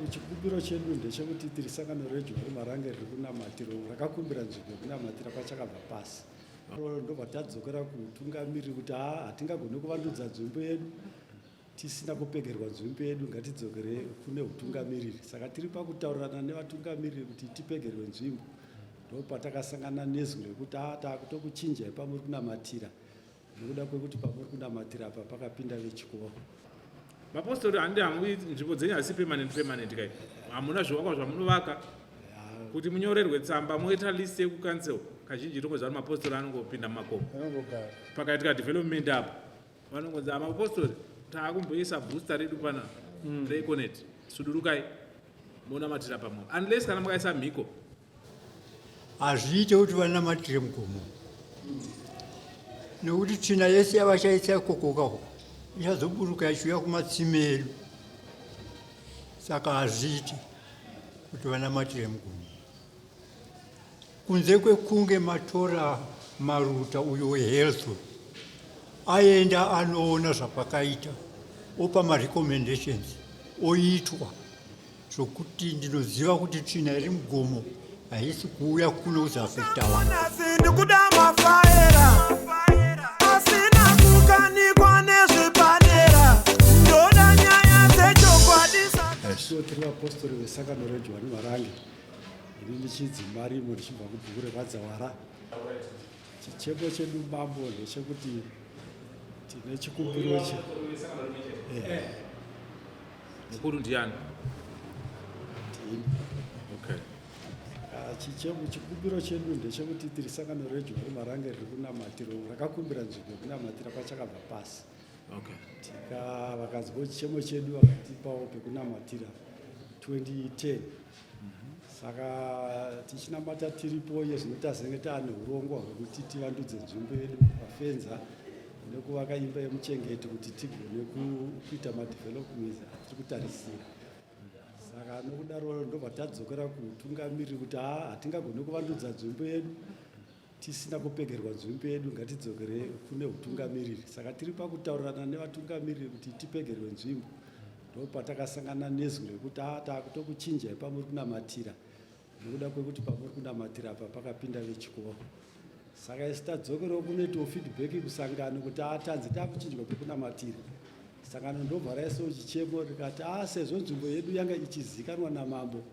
chikumbiro chedu ndechekuti tiri sangano reJohn Marange riri kunamatiro rakakumbira nzvimbo yekunamatira pachakabva pasi. Ndobva tadzokera kutungamiriri kuti hatingagoni kuvandudza nzvimbo yedu tisina kupegerwa nzvimbo yedu, ngatidzokere kune utungamiriri. Saka tiri pakutaurirana nevatungamiriri kuti tipegerwe nzvimbo. Ndopatakasangana nezwi rekuti taakutokuchinjai pamuri kunamatira, nokuda kwekuti pamuri kunamatira apa pakapinda vechikoro. Mapostori handi hamui nzvimbo dzenyu hasi permanent kai. Hamuna zvivakwa zvamunovaka kuti munyorerwe tsamba moita list yekucancel. Kazhinji tokozva kuti mapostori anongopinda mumakomo. Pakaitika development apa vanongonzi mapostori taakumboisa booster redu pana reConnect sudurukai monamatira pamwe. Unless kana makaisa mhiko hazviite kuti vanamatire mugomo, nekuti tsvina yese yavachaisa ikokokako ichazoburuka ichiuya kumatsime edu. Saka hazviite kuti vanamatire mugomo, kunze kwekunge matora Maruta uyo wehealth aenda anoona zvapakaita, opa marecommendations, oitwa zvokuti ndinoziva kuti tsvina iri mugomo haisi kuuya kuno kuzafekta vanhu. Tiri vapostori vesangano reJohn Marange, ini ndichidzima rimo ndichibva kubhuku reVadzawara. Chichemo chedu mambo ndechekuti tine chikumbiro mukuru ndiani? Chikumbiro chedu ndechekuti tiri sangano reJohn Marange riri kunamatiro rakakumbira nzvimbo yekunamatira pachakabva pasi. Vakazwa chichemo chedu vakatipawo pekunamatira 2010. Saka tichinamata tiripo zvinota senge taane urongwa hwekuti tivandudze nzvimbo yedu pafenza nekuvaka imba yemuchengeti kuti tigone kuita madevelopments atiri kutarisira. Saka nokudaro ndobva tadzokera kutungamiriri kuti hatingagoni kuvandudza nzvimbo yedu tisina kupegerwa nzvimbo yedu, ngatidzokere kune utungamiriri. Saka tiri pakutaurirana nevatungamiriri kuti tipegerwe nzvimbo. Ndopatakasangana nezwi rekuti taakutokuchinjai pamuri kunamatira, nokuda kwekuti pamuri kunamatira apa pakapinda vechikoro. Saka isi tadzokerewo kunoitawo feedback kusangano kuti tanzi taakuchinjwa pekunamatira. Sangano ndobva raisawo chichemo rikati sezvo nzvimbo yedu yanga ichizikanwa namambo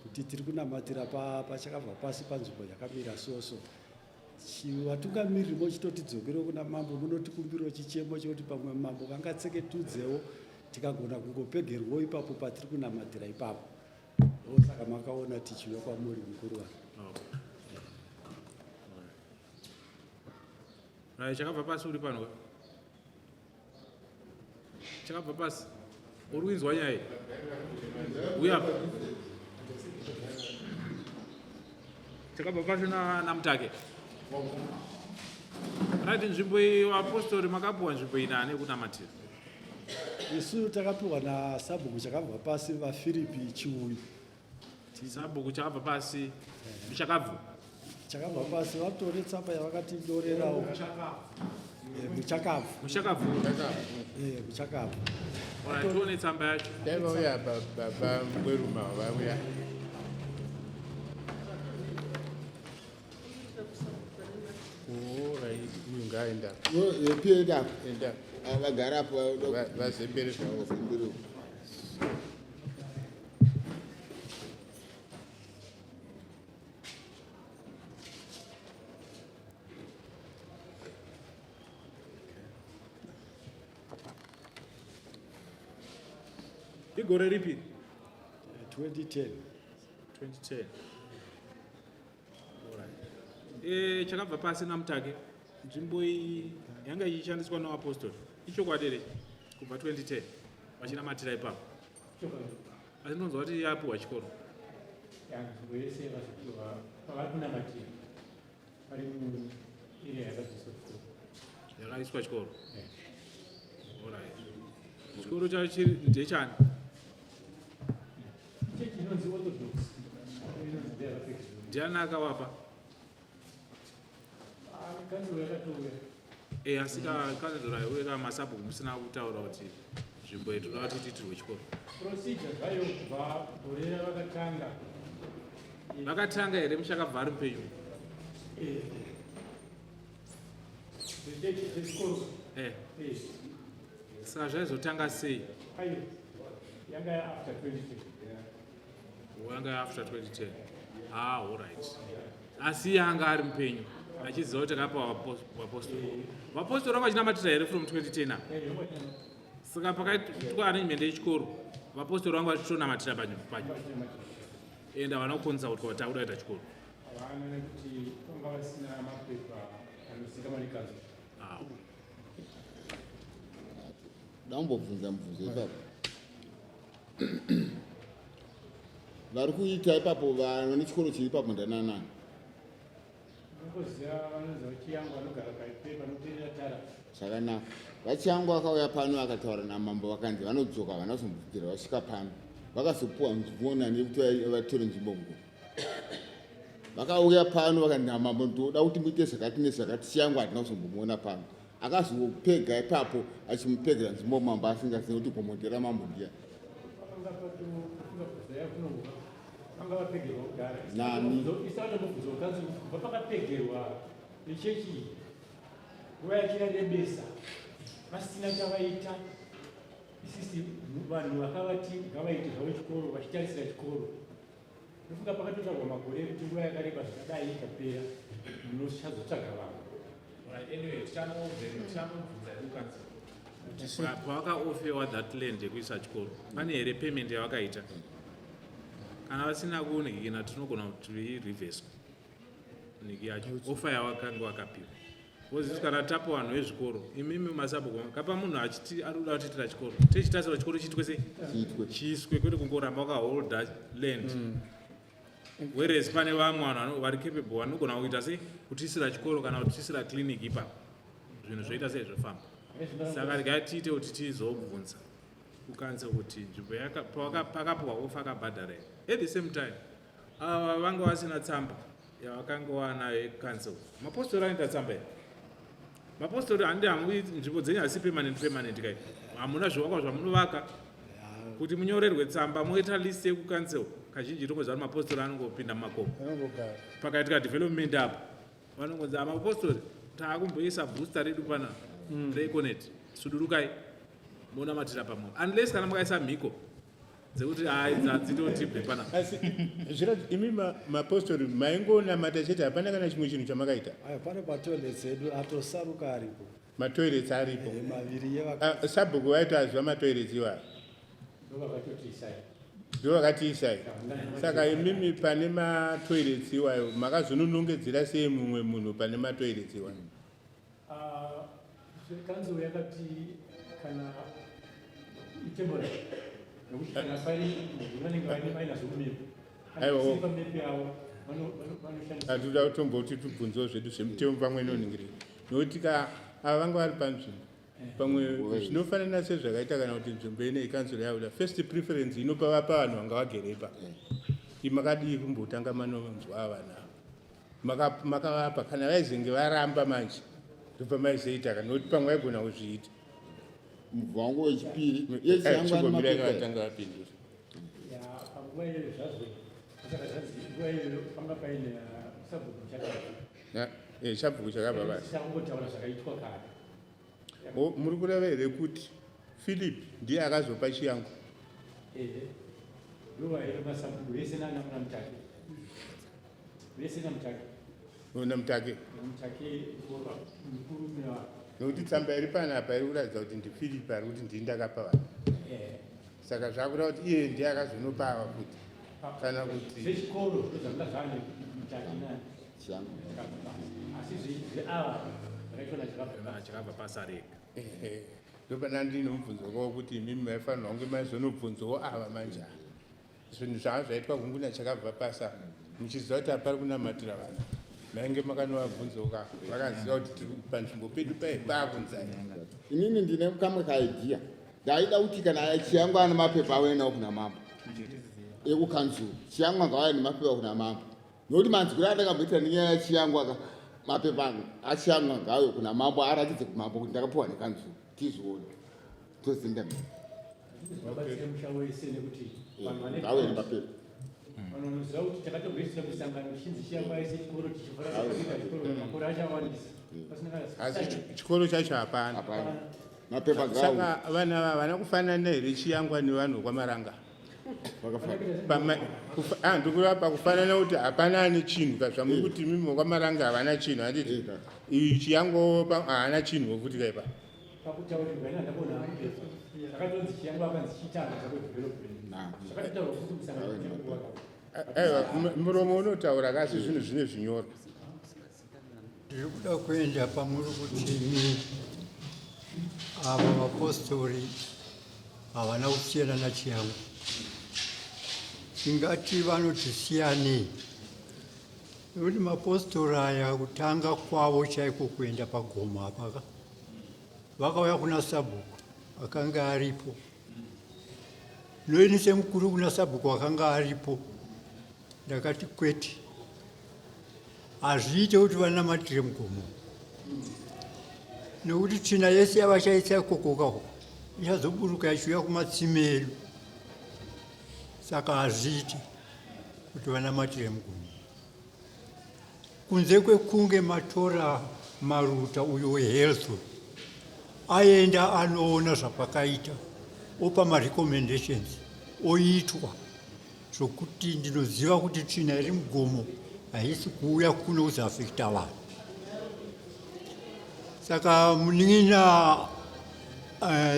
kuti tiri kunamatira pachakabva pasi panzvimbo yakamira soso, vatungamiriri mochitotidzokerewo kuna mambo munotikumbirawo chichemo chekuti pamwe mambo vangatseketudzewo tikagona kungopegerwawo ipapo patiri kunamatira ipapo. Saka makaona tichiuya kwamuri mukuru wangu. Chakabva pasi uri pano? Chakabva pasi uri kuinzwa nyaya? Uya apa? Chakabva pasi naMutake. Rati nzvimbo yevapostori makapiwa nzvimbo inani yekunamatira? Isu takapiwa nasabhuku chakabva pasi vaFilipi Chiuyu. Sabhuku chakabva pasi chakabva pasi vatore tsamba yavakatinyorerawo muchakabvu. Tione tsamba yacho. Ndaiva baba Mweruma vauya. Ngaenda. Enda. Vagara apo vazembere zvavo. Igore ripi? 2010. Chakabva pasi naMutake. Nzvimbo iyi yanga ichishandiswa navapostori. Ichokwadi here kubva 2010 vachinamatira ipapo. Asi ndinonzwa kuti yapiwa chikoro. Nzvimbo yese vazopiwa pavari kunamatira vari muiriya yakaiswa chikoro. Chikoro chacho ndechani? Ndiani akavapa? Asi kanzura iwe kamasabhuku musina kutaura kuti nzvimbo yetoda kuti tiitirwe chikoro. procedure zvayo kubva gore Vakatanga here muchakabva ari mupenyu? zvechikoro Saka zvaizotanga sei? ayo yanga after 2010. Wanga after 2010. All right. Asi yanga ari mupenyu achiziva kuti akapa vapostori. Vapostori vanga vachinamatira here from 2010. Saka pakaitwa arrangement yechikoro vapostori vanga vachitonamatira panyu ende havana kukonzautka kuti takuda kuita chikoro. Havana nekuti vanga vasina mapepa anozivikanwa nekazi. Ndambobvunza mubvunzo ipapo. Vari kuita ipapo vanhu nechikoro chiri ipapo ndananani. Unongoziva vanonzi vachiyangu vanogara paipepa noperera tara. Zvakanaka. Vachiyangu vakauya pano vakataura namambo vakanzi vanodzoka havana kuzombobvira vasvika pano. Vakazopuwa nzvimbo nekuti vatore nzvimbo nguva. Vakauya pano vakanzi namambo ndoda kuti muite zvakati nezvakati chiyangu hatina kuzombomuona pano. Akazopega ipapo achimupegera nzvimbo mambo asingazivi kuti gomondera mambo ndiya. Vanga vapegerwa kugara. Nani? Isana mubvunzo ukanzi vapakapegerwa nechechi nguva yachira nebesa vasina chavaita. Isisi vanhu vakavati ngavaite zvavo chikoro vachitarisira chikoro. Ndofunga pakatotarwa makore ekuti nguva yakareba zvakadai ikapera munochazotsvaga vanhu. Anyway, pavakaofewa that land yekuisa chikoro pane here payment yavakaita? Kana vasina kuonekana tinogona kuti irivheswa niki yacho ofa yavakanga vakapiwa. Because kana tapo vanhu vezvikoro imimi masabhuku kapa munhu achiti arikuda kutiitira chikoro tichitasira chikoro chiitwe sei? Chiiswe kwete kungoramba wakaholda land. Whereas pane vamwe vanhu vari capable vanogona kuita sei kutiisira chikoro kana kutiisira clinic ipapo zvinhu zvoita sei zvofamba. Saka regai tiite kuti tizobvunza kukanisa kuti nzvimbo pakapuwa ofa akabhadhara here. At the same time ava vanga vasina tsamba yavakanga wanayo council. Mapostori anoita tsamba here. Mapostori handi hamui nzvimbo dzenyu hasi permanent kai hamuna zvivakwa zvamunovaka kuti munyorerwe tsamba moita list yekucancel. Kazhinji tokuziva kuti mapostori anongopinda mumakomo pakaitika development apo vanongonzi mapostori taakumboisa booster redu pana reeconet sudurukai monamatira pamwe unless kana makaisa mhiko dzekuti dzitotibve pana. Asi imi mapostori maingonamata chete hapana kana chimwe chinhu chamakaita? Pane matoilets edu atosaruka aripo. Matoilets aripo. Maviri sabhuku vaiti aziva matoilets iwayo. Ndo vakatiisai. Saka imimi pane matoilets iwayo makazononongedzera sei mumwe munhu pane matoilets iwayo? Kanzo yakati kana itebora nokuti kana pari vanenge vaina zvomumepo. Aiwa. Pamepo yavo vanoshandisa. Hatoda kutomboti tibvunzewo zvedu zvemutemo pamwe noningirira. Nokuti ava vanga vari panzvimbo. Pamwe zvinofanana sezvakaita kana kuti nzvimbo ine ikansuro yabuda first preference inopa vapa vanhu vanga vagere ipapo. Makadii kumbotanga manonzwa ava navo. Makavapa kana vaizenge varamba manje ndopamaizoita kana kuti pamwe vaigona kuzviita. Mubva wangu wechipiri chigomira yakavatanga vapindura. Panguva iyoyo zvazvo saka zvanzi nguva iyoyo panga paine sabhuku chakabva. Sabhuku chakabva basi. Changotaura zvakaitwa kare. Muri kureva here kuti Philip ndiye akazopa chiyangu? Ndiwo here masabhuku vese nanamuna Mutake. Vese namutake. Namutake. Mutake mukurume wavo. Nokuti tsamba iri panapa iri kuratidza kuti ndiPhilip ari kuti ndii ndakapa vanhu. Saka zvakuda kuti iye ndiye akazonopa ava kuti kana kuti zvechikoro zvozvanga zvane Mutake nani asi zveava zvakaitwa chakabva pasareka. ndopana ndinomubvunzo kuti imimi maifanirwa kunge maizonobvunzawo ava manje zvinhu zvanga zvaitwa kunguna chakabva pasa muchiziva kuti hapari kunamatira vanhu mainge makanovabvunzawo vakaziva kuti tiri panzvimbo pedu paakunzai. inini ndine kamwe kaidhiya ndaida kuti kana chiyangu ana mapepa awenawo kuna mambo ekukanzuru chiyangu angauya nemapepa kuna mambo nokuti manzwiro andakamboita nenyaya yachiyangu mapepa achiyangu angauye kuna mambo aratidze kumambo kuti ndakapiwa nekanzuru tizoona tozinda vabatsire musha wese nekuti vanhu ngawe nemapepa vanoziva kuti takatogresira musangano chinzi chiyangwa ese chikoro tichivhura kuita chikoro makore achawandisa asi chikoro chacho hapana hapana mapepa gawo saka vana ava vana kufanana here chiyangwa nevanhu vekwamaranga ndikurapa kufanana kuti hapana ane chinhu zvamuri kuti mimi vekwamaranga havana chinhu handiti iyi chiyangwa haana chinhu wokuti kaipa pakutaurirwa ina ndakona mapepa zvakatonzi chiyangwa akanzi chitanga chakudevelopment zvakataurwa kuti musangano chiyangwa aiwa muromo unotaura kasi zvinhu zvine zvinyorwa ndiri kuda kuenda pamuri kuti ava vapostori havana kusiyana nachiyangwa tingati vanotisiyanei nekuti mapostori aya kutanga kwavo chaiko kuenda pagomo apaka vakauya kuna sabhuku akanga aripo noini semukuru kuna sabhuku akanga aripo ndakati kwete hazviite kuti vanamatire mugomo nekuti tsvina yese yavachaisa ikokokako ichazoburuka yachiuya kumatsime edu saka hazviite kuti vanamatire mugomo kunze kwekunge matora maruta uyo wehealth aenda anoona zvapakaita opa marecommendations oitwa zvokuti ndinoziva kuti tsvina iri mugomo haisi kuuya kuno kuzoafekta vanhu saka munin'ina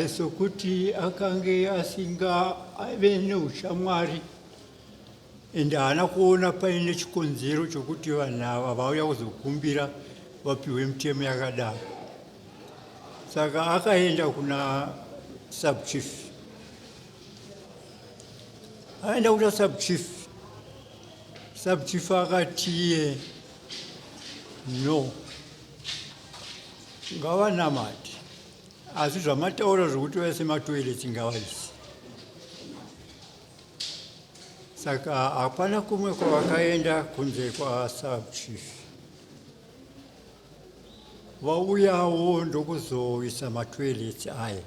sokuti akange asinga ave neushamwari ende haana kuona paine chikonzero chokuti vanhu ava vauya kuzokumbira vapiwe mitemo yakadaro saka akaenda kuna subchief aenda kuna subchief akatiye no ngavanamati asi zvamataura zvokuti vaise matoileti ngavaisi saka hapana kumwe kwavakaenda kunze kwasubchief vauyawo ndokuzoisa matoileti aya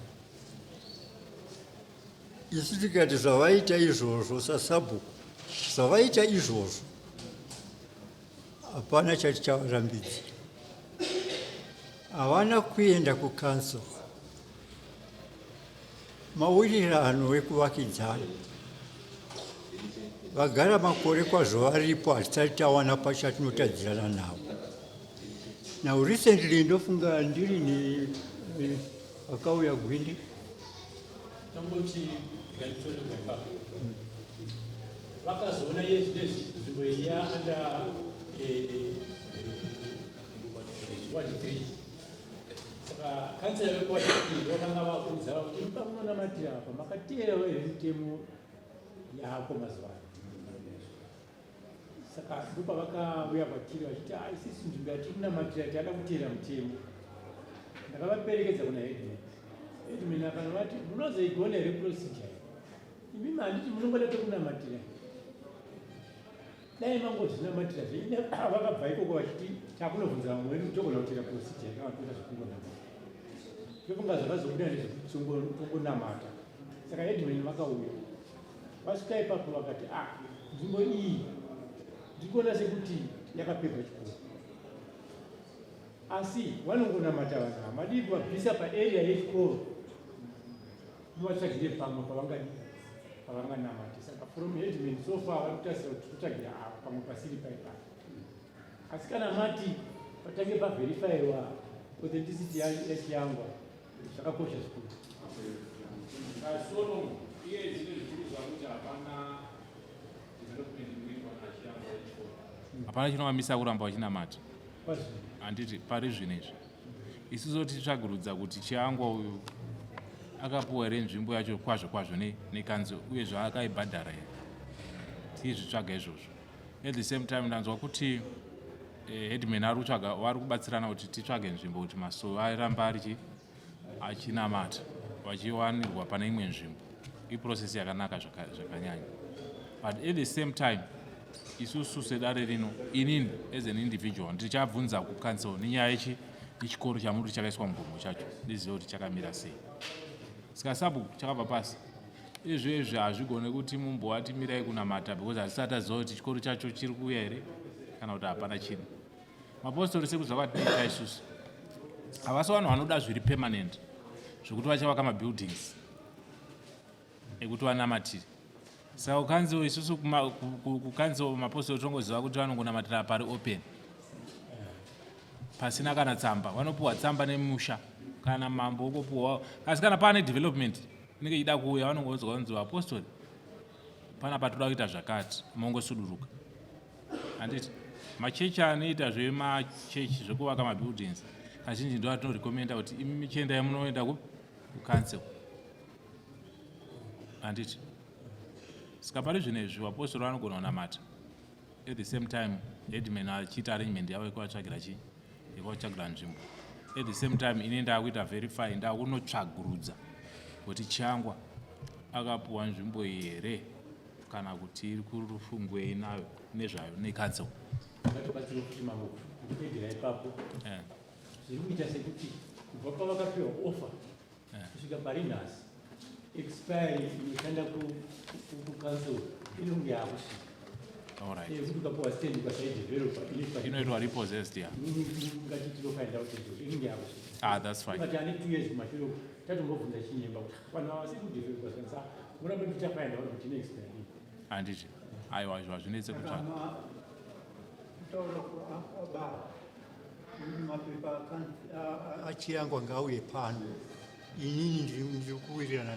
isu tikati zvavaita izvozvo sasabhuku zvavaita izvozvo hapana chati chavarambidzi havana kuenda kucouncil mawirirano ekuvakidzana vagara makore kwazvo varipo hatisati tawana pachatinotadzirana navo now recently ndofunga ndiri akauya gwindi tamboti ndikatitorerwa ipapo vakazoona nzvimbo iyi yaanda 1-3 saka kansela vekuwa3 vakanga vakuudza kuti pamunonamatira apa makateerawo here mitemo yako mazuva ano saka ndopavakauya kwatiri vachiti isisi nzvimbo yatiri kunamatira tiada kuteera mutemo ndakavaperekedza kuna hedman akanovati munozoigona here procedure imimi handiti munongoda tokunamatira dai mangozvinamatira zveine vakabva ikoko vachiti takunobvunza vamwe wedu togona kuteera procedure yakavatoita zvekungonamata tofunga zvakazobuda nezvetongonamata saka hedman vakauya vasvika ipapo vakati nzvimbo iyi ndikuona sekuti yakapedwa chikoro asi vanongonamata vanhu hamadii kuvabvisa paarea yechikoro muvatsvagire pamwe pavanganamati saka from hedman so far varikutasira kuti totsvagira apa pamwe pasiri paipapo asi kana mati patange pavherifaiwa authenticity yachiyangwa zvakakosha zvikuru kasono iye dzine zvikuru zvakuti hapana development inoitwa nachiyangwa yechikoro hapana chinovamisa kuramba vachinamata handiti pari zvinezvi isusu titsvagurudza kuti chiyangwa uyu akapuwa here nzvimbo yacho kwazvo kwazvo nekanzo uye zvaakaibhadhara here tizvitsvaga izvozvo at the same time ndanzwa kuti hedman vari kubatsirana kuti titsvage nzvimbo kuti masovo aramba achinamata vachiwanirwa pane imwe nzvimbo iprocesi yakanaka zvakanyanya but at the same time isusu sedare rino inini as an individual ndichabvunza kucouncil nenyaya yechikoro chamuri chakaiswa mugomo chacho ndizive kuti chakamira sei saka sabhuku chakabva pasi izvezvi hazvigone kuti mumbowatimirai kunamata because hazvisati aziva kuti chikoro chacho chiri kuuya here kana kuti hapana chinhu. Mapostori sekuzvakatiita isusu havasi vanhu vanoda zviri permanent zvokuti vachavaka mabuildings ekuti vanamatiri. Saka kukanziwo isusu kukanziwo mapostori tongoziva kuti vanongonamatira pari open pasina kana tsamba. Vanopuhwa tsamba nemusha kana mambo okopuhwa, asi kana pane development inenge ichida kuuya vanongonzwa kunzi vapostori pana patoda kuita zvakati mongosuduruka. Handiti machechi anoita zvemachechi zvekuvaka mabuildings kazhinji ndo atinorekomenda kuti imi michiendai munoenda kucancel. Handiti saka pari zvinezvi vapostori vanogona kunamata at the same time headman achiita arrangement yavo yekuvatsvagira chii yekuvatsvagira nzvimbo. At the same time ine ndaakuita verify ndaakunotsvagurudza kuti Changwa akapuwa nzvimbo iyi here kana kuti iri kurufungwei nayo nezvayo necancel. Ngatibatsire kuti mambo kupedera ipapo zviri kuita sekuti kubva pavakapiwa ofa kusvika pari nhasi expiry inoshanda kucancel inonge yakusvika. Kuti ukapuwa stand ukasaidevelopa inoitwa repossessed ya ngati tinofind out kuti inonge yakusvika. That's fine. But ane 2 years kumashure tatombobvunza chinyemba kuti vanhu havasi kudevelopa saka murambe tichafind out kuti ine expiry. Handiti aiwa izvo hazvinetse kutsvaga. Kutaura kuabara mapepa achiyangwa ngauye pano inini ndiri kuwirirana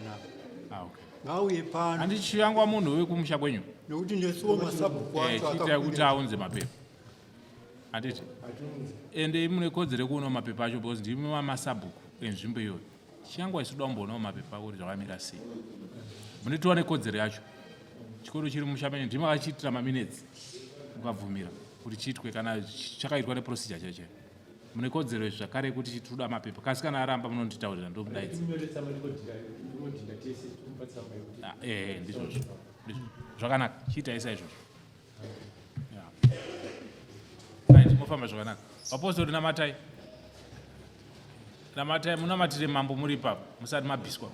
navo. Ngauye pano. Handiti Chiyangwa munhu wekumusha kwenyu nokuti ndesiwo masabhuku acho chiitai kuti aunze mapepa. Handiti ende mune kodzero yekuonawo mapepa acho because ndimi masabhuku enzvimbo iyoyo. Chiyangwa isuda kumboonawo mapepa kuti zvakamira sei. Munotova nekodzero yacho. Chikoro chiri mumusha ndimi akachiitira maminutes mukabvumira kuti chiitwe kana chakaitwa neprocedure chacho. Mune kodzero zvakare kuti tinoda mapepa kasi kana aramba munonditaurira ndokudaidza. Ndizvozvo zvakanaka chiitai saizvozvo. Mofamba zvakanaka. Vapostori namatai munamatire mambo muri ipapo musati mabviswa.